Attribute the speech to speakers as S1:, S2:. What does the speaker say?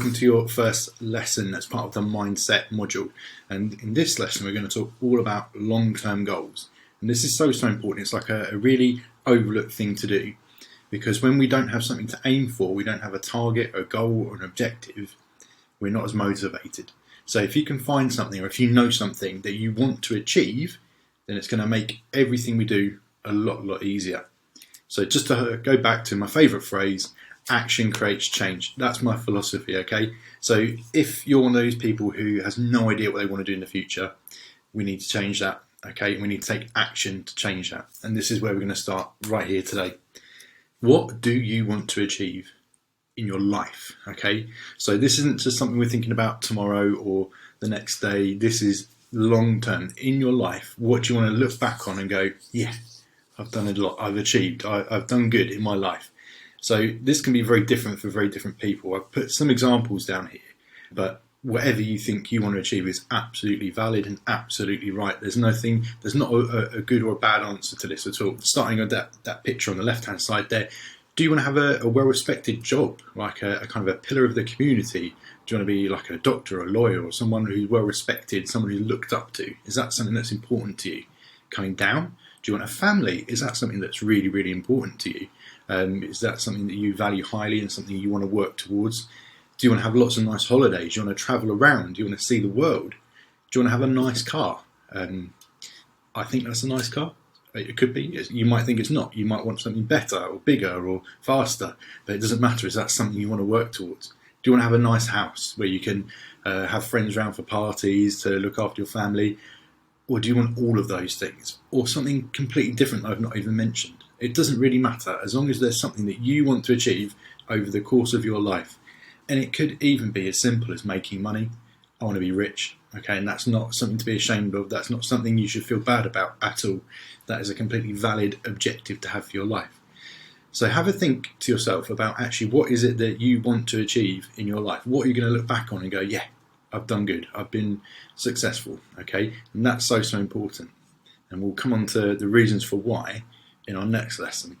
S1: welcome to your first lesson as part of the mindset module. And in this lesson, we're going to talk all about long-term goals. And this is so important. It's like a really overlooked thing to do, because when we don't have something to aim for, we don't have a target, a goal, or an objective, we're not as motivated. So if you can find something, or if you know something that you want to achieve, then it's going to make everything we do a lot easier. So just to go back to my favourite phrase, action creates change. That's my philosophy, okay? So if you're one of those people who has no idea what they want to do in the future, we need to change that, okay? We need to take action to change that. And this is where we're going to start right here today. What do you want to achieve in your life, okay? So this isn't just something we're thinking about tomorrow or the next day. This is long term. In your life, what do you want to look back on and go, yeah, I've done a lot, I've achieved, I've done good in my life. So this can be very different for very different people. I've put some examples down here, but whatever you think you want to achieve is absolutely valid and absolutely right. There's not a good or a bad answer to this at all. Starting with that picture on the left-hand side there, do you want to have a well-respected job, like a kind of a pillar of the community? Do you want to be like a doctor, a lawyer, or someone who's well-respected, someone who's looked up to? Is that something that's important to you? Coming down, do you want a family? Is that something that's really important to you? Is that something that you value highly and something you want to work towards? Do you want to have lots of nice holidays? Do you want to travel around? Do you want to see the world? Do you want to have a nice car? I think that's a nice car. It could be. You might think it's not. You might want something better or bigger or faster, but it doesn't matter. Is that something you want to work towards? Do you want to have a nice house where you can have friends around for parties, to look after your family? Or do you want all of those things? Or something completely different that I've not even mentioned? It doesn't really matter, as long as there's something that you want to achieve over the course of your life. And it could even be as simple as making money. I want to be rich, okay? And that's not something to be ashamed of. That's not something you should feel bad about at all. That is a completely valid objective to have for your life. So have a think to yourself about actually what is it that you want to achieve in your life? What are you going to look back on and go, yeah, I've done good, I've been successful, okay? And that's so important. And we'll come on to the reasons for why in our next lesson.